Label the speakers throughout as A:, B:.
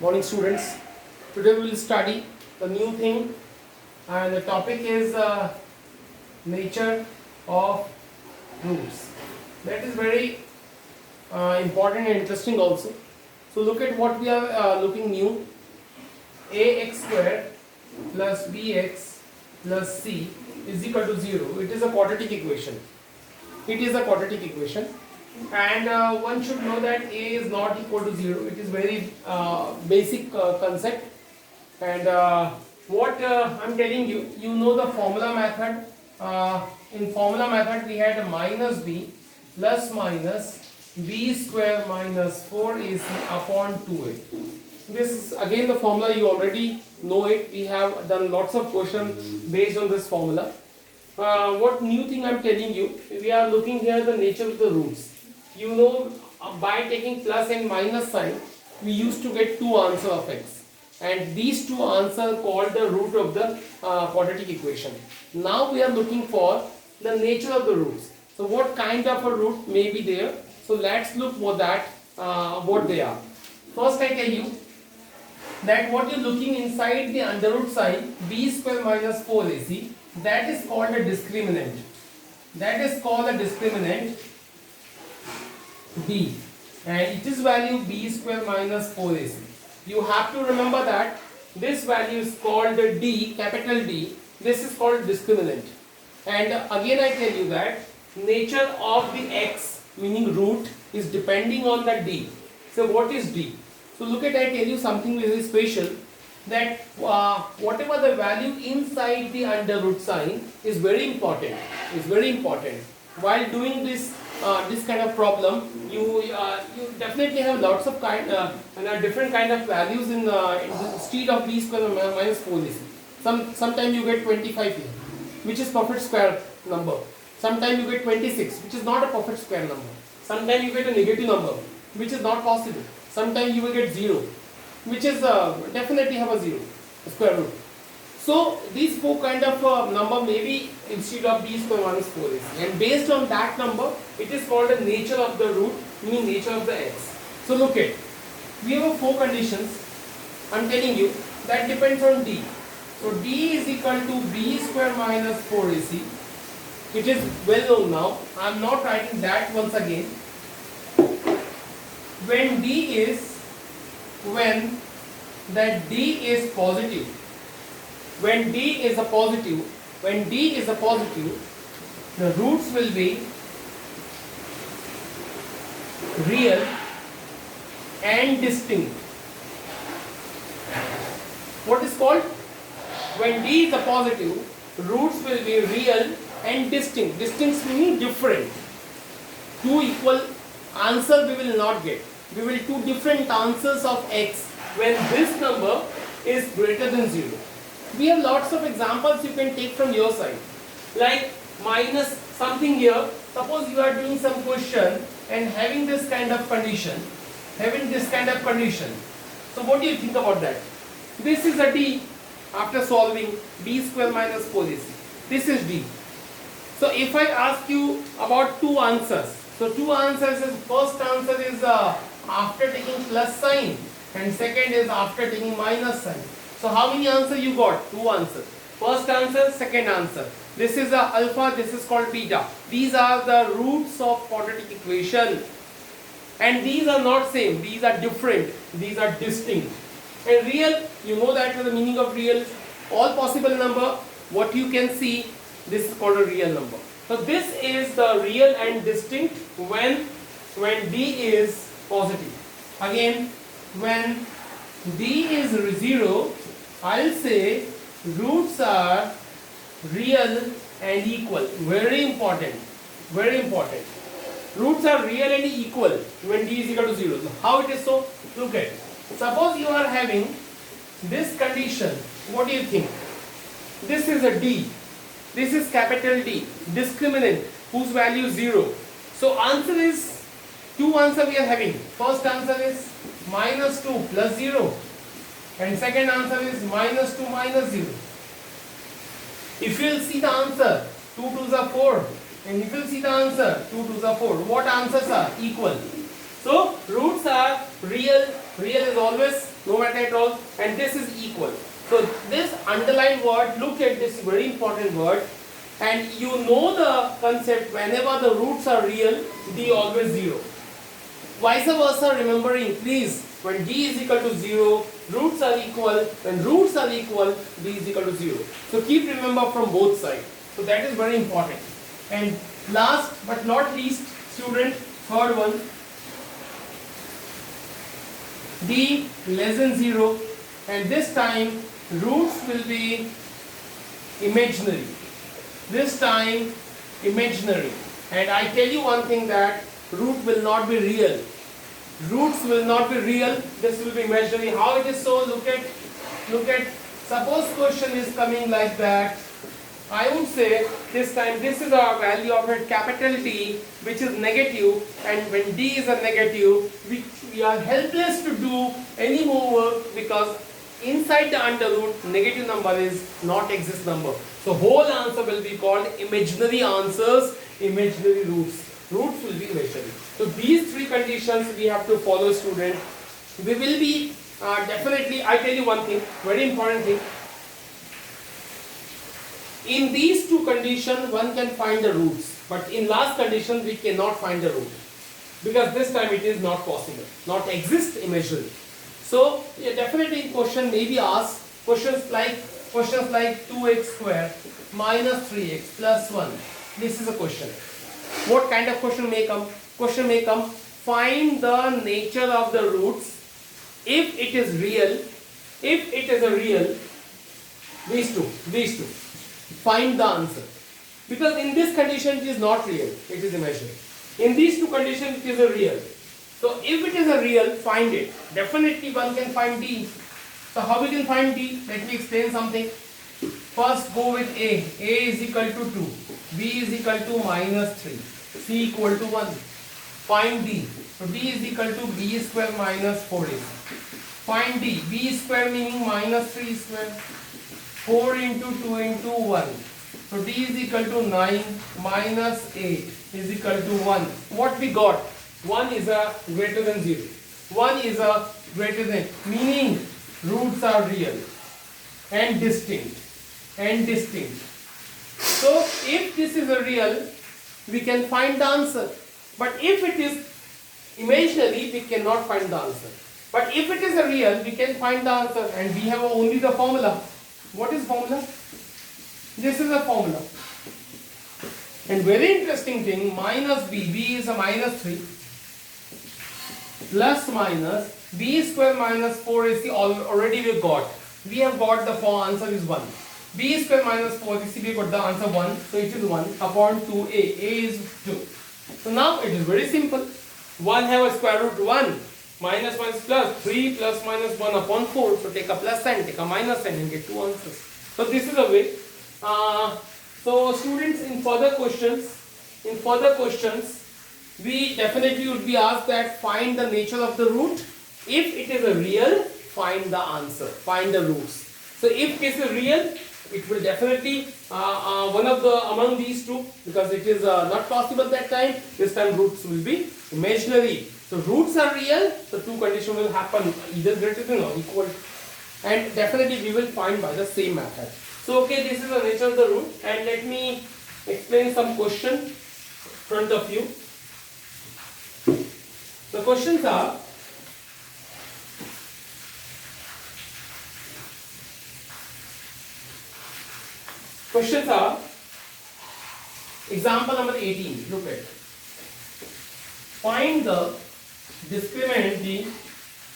A: Morning students. Today we will study the new thing and the topic is nature of roots. That is very important and interesting also. So look at what we are looking new. Ax square plus bx plus c is equal to 0. It is a quadratic equation. It is a quadratic equation. And one should know that a is not equal to 0. It is very basic concept. And what I'm telling you, you know the formula method. In formula method we had minus b plus minus b square minus 4ac upon 2a. This is again the formula, you already know it. We have done lots of questions based on this formula. What new thing I'm telling you, we are looking here the nature of the roots. You know, by taking plus and minus sign, we used to get two answers of x, and these two answers called the root of the quadratic equation. Now we are looking for the nature of the roots. So what kind of a root may be there? So let's look for that, what they are. First I tell you that what you're looking inside the under root sign, b square minus 4ac, that is called a discriminant. That is called a discriminant b, and it is value b square minus 4ac. You have to remember that this value is called d, capital D. This is called discriminant. And again I tell you that nature of the x, meaning root, is depending on the d. So what is d? So look at, I tell you something very special, that whatever the value inside the under root sign is very important. Is very important. While doing this kind of problem, you definitely have lots of different kind of values in instead of b square minus 4ac. Sometimes you get 25 here, which is perfect square number. Sometimes you get 26, which is not a perfect square number. Sometimes you get a negative number, which is not possible. Sometimes you will get 0, which is definitely have a 0, a square root. So these four kind of number may be instead of b square minus 4ac, and based on that number, it is called the nature of the root, meaning nature of the x. So look at, we have four conditions. I'm telling you that depends on d. So d is equal to b square minus 4ac. It is well known now. I'm not writing that once again. When that d is positive. When d is a positive, the roots will be real and distinct. What is called? When d is a positive, roots will be real and distinct. Distinct meaning different. Two equal answers we will not get. We will two different answers of x when this number is greater than 0. We have lots of examples you can take from your side, like minus something here. Suppose you are doing some question and having this kind of condition, so what do you think about that? This is a d after solving b square minus 4ac. This is d. So if I ask you about two answers, so two answers is, first answer is after taking plus sign, and second is after taking minus sign. So how many answers you got? Two answers. First answer, second answer. This is alpha, this is called beta. These are the roots of quadratic equation. And these are not same, these are different, these are distinct. And real, you know that the meaning of real, all possible number, what you can see, this is called a real number. So this is the real and distinct when d is positive. Again, when d is 0, I'll say roots are real and equal. Very important. Very important. Roots are real and equal when d is equal to 0. How it is so? Look at. Suppose you are having this condition. What do you think? This is a d. This is capital D. Discriminant whose value is 0. So answer is, two answer we are having. First answer is minus 2 plus 0. And second answer is minus 2 minus 0. If you will see the answer, 2 2s are 4. And if you will see the answer, 2 2s are 4. What answers are equal? So roots are real. Real is always no matter at all, and this is equal. So this underlined word, look at this very important word, and you know the concept, whenever the roots are real, d always 0. Vice versa, remember increase. When d is equal to 0, roots are equal. When roots are equal, d is equal to 0. So keep remember from both sides. So that is very important. And last but not least, student, third one, d less than 0, and this time roots will be imaginary. This time imaginary. And I tell you one thing, that root will not be real. Roots will not be real. This will be imaginary. How it is so? Look at. Suppose question is coming like that. I would say this time this is our value of a capital T, which is negative, and when D is a negative, we are helpless to do any more work, because inside the under root negative number is not exist number. So whole answer will be called imaginary answers, imaginary roots. Roots will be imaginary. So these three conditions we have to follow, student. We will be definitely, I tell you one thing, very important thing. In these two conditions, one can find the roots, but in last condition we cannot find the root, because this time it is not possible, not exist imaginary. So yeah, definitely question may be asked questions like 2x square minus 3x plus 1. This is a question. What kind of question may come? Question may come, find the nature of the roots if it is real. If it is a real, these two. Find the answer. Because in this condition it is not real, it is imaginary. In these two conditions it is a real. So if it is a real, find it. Definitely one can find D. So how we can find D? Let me explain something. First go with A. A is equal to 2. B is equal to minus 3. C equal to 1. Find D. So D is equal to B square minus 4AC. Find D. B square meaning minus 3 square. 4 into 2 into 1. So D is equal to 9 minus 8 is equal to 1. What we got? 1 is a greater than 0. 1 is a greater than, meaning roots are real and distinct. So if this is a real, we can find the answer. But if it is imaginary, we cannot find the answer. But if it is a real, we can find the answer, and we have only the formula. What is formula? This is a formula. And very interesting thing, minus b. B is a minus 3. Plus minus b square minus 4ac already we got. We have got the answer is 1. B square minus 4ac, we got the answer 1. So it is 1 upon 2a. A is 2. So now it is very simple. 1 have a square root 1. Minus plus 3 plus minus 1 upon 4. So take a plus sign, take a minus sign, and get two answers. So this is a way. So students, in further questions, we definitely would be asked that find the nature of the root. If it is a real, find the answer, find the roots. So if it is a real, it will definitely one of the among these two, because it is not possible that time. This time roots will be imaginary. So roots are real, so two conditions will happen, either greater than or equal, and definitely we will find by the same method. So okay, this is the nature of the root, and let me explain some question in front of you. The questions are, example number 18, look at. Find the discriminant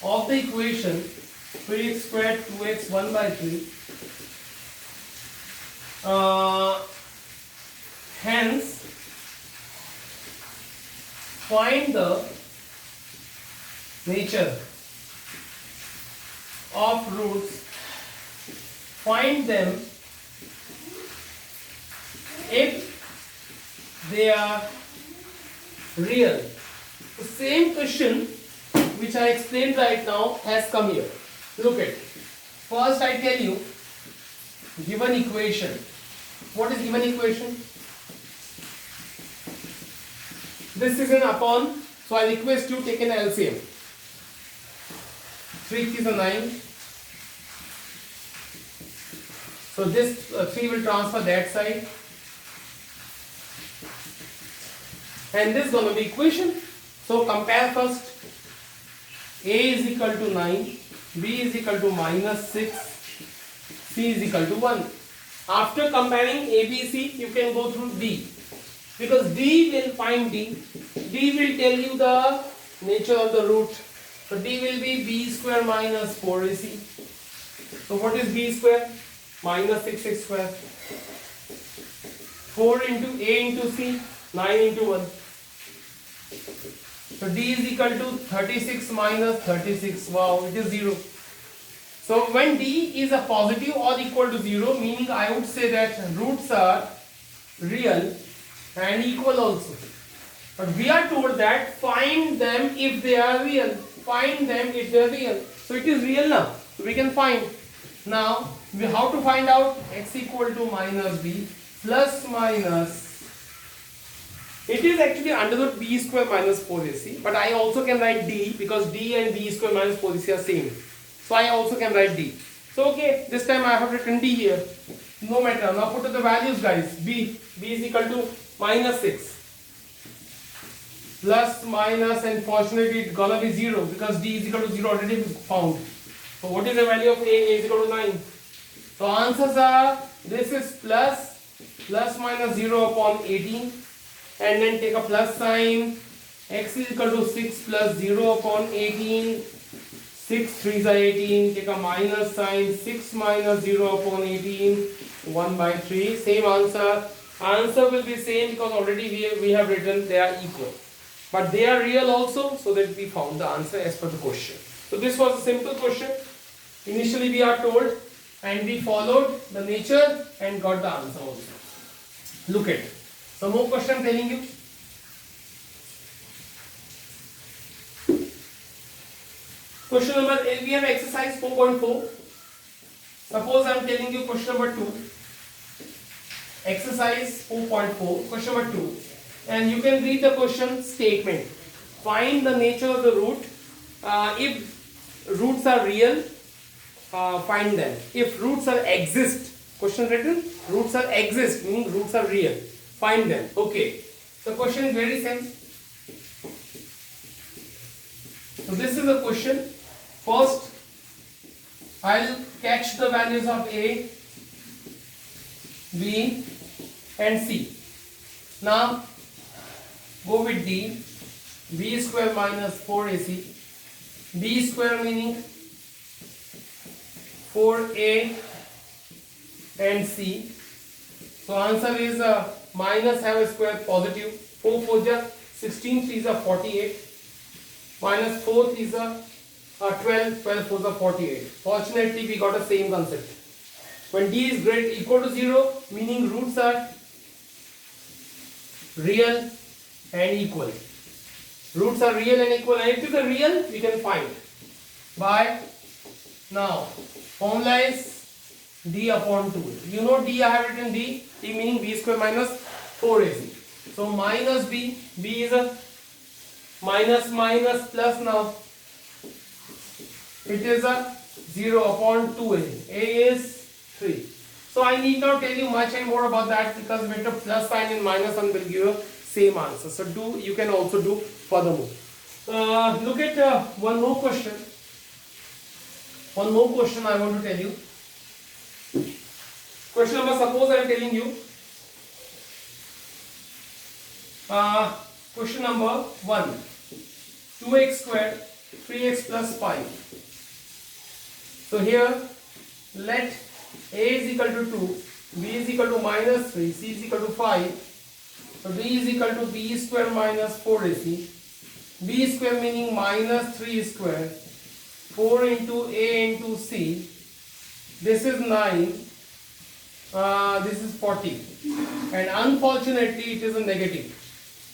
A: of the equation 3x squared 2x 1 by 3. Hence, find the nature of roots. Find them if they are real. The same question which I explained right now has come here. Look at. First I tell you, given equation. What is given equation? This is an upon, so I request you take an LCM. 3 is a 9. So this 3 will transfer that side. And this is going to be equation. So compare first. A is equal to 9, B is equal to minus 6, C is equal to 1. After comparing A, B, C, you can go through D. Because D will find D. D will tell you the nature of the root. So D will be B square minus 4AC. So what is B square? Minus 6x square. 4 into A into C, 9 into 1. So D is equal to 36 minus 36. Wow, it is 0. So when D is a positive or equal to 0, meaning I would say that roots are real and equal also. But we are told that find them if they are real. Find them if they are real. So it is real now. So we can find. Now, how to find out? X equal to minus B plus minus. It is actually under root B square minus 4AC. But I also can write D because D and B square minus 4AC are same. So I also can write D. So okay, this time I have written D here. No matter. Now put the values, guys. B is equal to minus 6. Plus minus, and fortunately it's gonna be 0 because D is equal to 0 already found. So what is the value of A? A is equal to 9. So answers are, this is plus minus 0 upon 18, and then take a plus sign. X is equal to 6 plus 0 upon 18. 6 3s are 18. Take a minus sign. 6 minus 0 upon 18. 1 by 3. Same answer. Answer will be same because already we have written they are equal. But they are real also, so that we found the answer as per the question. So this was a simple question. Initially we are told and we followed the nature and got the answer also. Look at some more question telling you. Question number, we have exercise 4.4. Suppose I am telling you question number 2. Exercise 4.4, question number 2. And you can read the question statement. Find the nature of the root. If roots are real, find them. If roots are exist, question written, roots are exist, meaning roots are real. Find them. Okay. The question is very simple. So this is the question. First, I'll catch the values of A, B and C. Now, go with D. B square minus 4AC. B square meaning 4A and C. So answer is minus have a square positive. 4 4 ja 16, 3 is a 48. Minus 4 is a 12, 12 4 is 48. Fortunately, we got the same concept. When D is great equal to 0, meaning roots are real and equal. Roots are real and equal, and if it is real, we can find by now. Formula is D upon 2. You know D, I have written D meaning B square minus 4AC. So minus B is a minus minus plus now. It is a 0 upon 2A. A is 3. So I need not tell you much and more about that because with the plus sign and minus sign will give you same answer. So you can also do furthermore. Look at one more question. One more question I want to tell you. Question number, suppose I am telling you. Question number 1. 2x squared, 3x plus 5. So here, let A is equal to 2, B is equal to minus 3, C is equal to 5. So D is equal to B square minus 4AC. B square meaning minus 3 square. 4 into A into C. This is 9. This is 40. And unfortunately, it is a negative.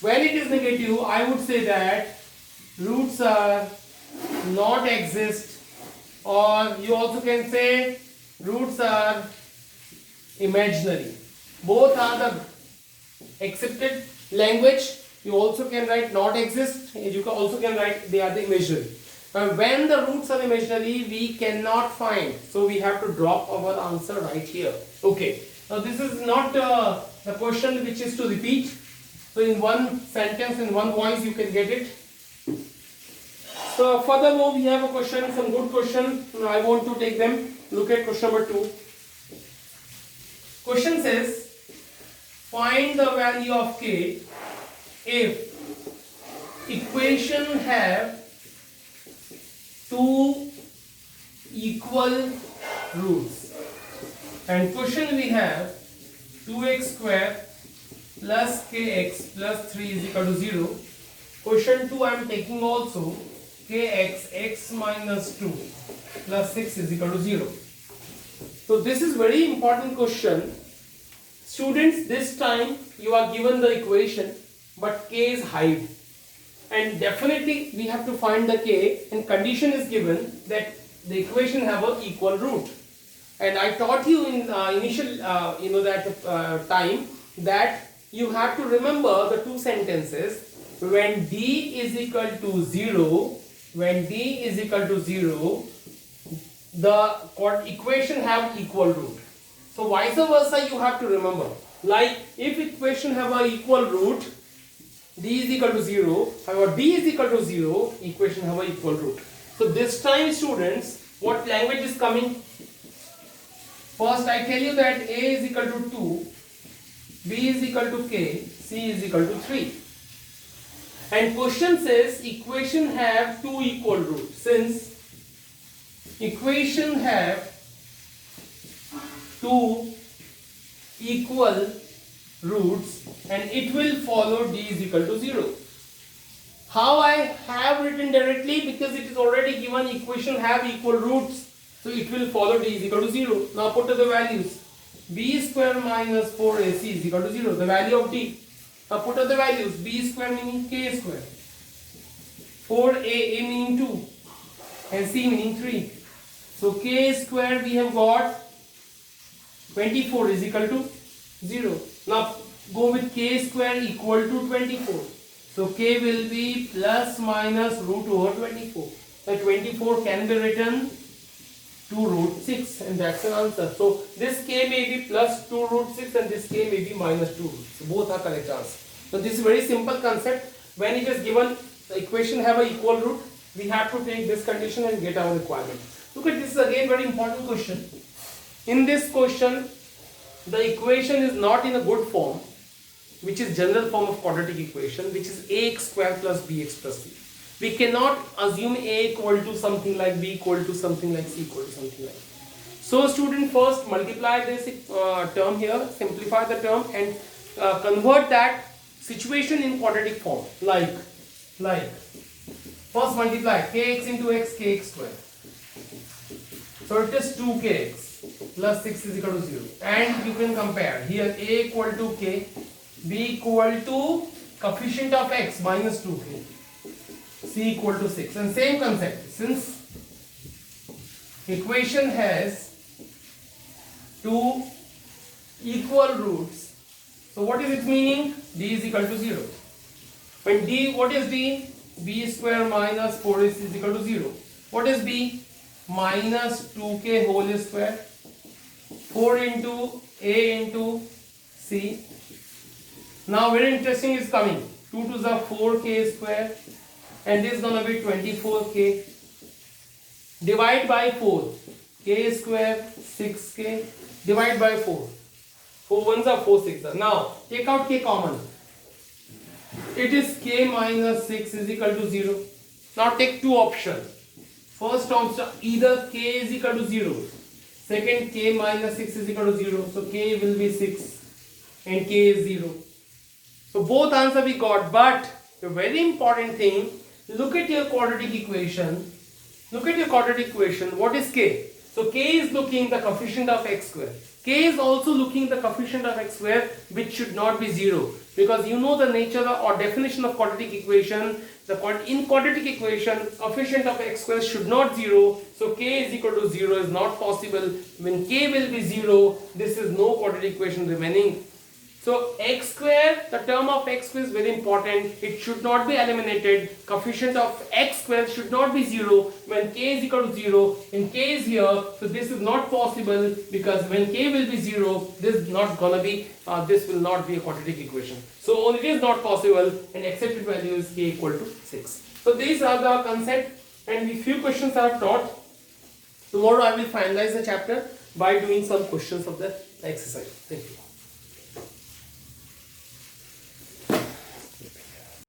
A: When it is negative, I would say that roots are not exist, or you also can say roots are imaginary. Both are the accepted language. You also can write not exist. You also can write they are the imaginary. When the roots are imaginary, we cannot find. So we have to drop our answer right here. Okay. Now this is not the question which is to repeat. So in one sentence, in one voice, you can get it. So furthermore, we have a question, some good question. I want to take them. Look at question number 2. Question says, find the value of k if equation have two equal roots. And question we have 2x square plus kx plus 3 is equal to 0. Question 2 I am taking also kx x minus 2 plus 6 is equal to 0. So this is very important question. Students, this time you are given the equation but k is hide. And definitely we have to find the k, and condition is given that the equation have a equal root. And I taught you in initial time that you have to remember the two sentences. When d is equal to 0, the equation have equal root. So vice versa you have to remember. Like if equation have a equal root, d is equal to 0, however d is equal to 0, equation have a equal root. So this time students, what language is coming? First I tell you that a is equal to 2, b is equal to k, c is equal to 3. And question says equation have two equal roots. Since equation have two equal roots, and it will follow d is equal to 0. How I have written directly? Because it is already given equation have equal roots. So it will follow d is equal to 0. Now put the values. B square minus 4ac is equal to 0. The value of d. Now put the values. B square meaning k square. 4a meaning 2. And c meaning 3. So k square we have got 24 is equal to 0. Now go with k square equal to 24. So k will be plus minus root over 24. The 24 can be written 2 root 6, and that's an answer. So this k may be plus 2 root 6 and this k may be minus 2 root. So both are correct answers. So this is very simple concept. When it is given the equation have a equal root, we have to take this condition and get our requirement. Look at this is again very important question. In this question, the equation is not in a good form, which is general form of quadratic equation, which is ax square plus bx plus c. We cannot assume a equal to something like b equal to something like c equal to something like. So student, first multiply this term here, simplify the term and convert that situation in quadratic form. Like first multiply kx into x, kx square. So it is 2kx plus 6 is equal to 0. And you can compare here a equal to k, b equal to coefficient of x minus 2k, c equal to 6. And same concept, since equation has two equal roots, so what is it meaning? D is equal to 0. When D, what is D? B square minus 4ac is equal to 0. What is B? Minus 2k whole square. 4 into a into c. Now very interesting is coming. 2 to the 4k square, and this is gonna be 24k. Divide by 4. K square 6k. Divide by 4. 4 ones are 4 6. Now take out k common. It is k minus 6 is equal to 0. Now take two options. First option, either k is equal to 0. Second, k minus 6 is equal to 0. So k will be 6 and k is 0. So both answer we got, but the very important thing, look at your quadratic equation. Look at your quadratic equation. What is k? So k is looking the coefficient of x square. K is also looking the coefficient of x square, which should not be 0. Because you know the nature or definition of quadratic equation. In quadratic equation, coefficient of x square should not 0. So k is equal to 0 is not possible. When k will be 0, this is no quadratic equation remaining. So x square, the term of x square is very important. It should not be eliminated. Coefficient of x square should not be 0 when k is equal to 0. And k is here, so this is not possible because when k will be 0, this is not gonna be. This will not be a quadratic equation. So it is not possible, and accepted value is k equal to 6. So these are the concept, and the few questions I have taught. Tomorrow I will finalize the chapter by doing some questions of the exercise. Thank you.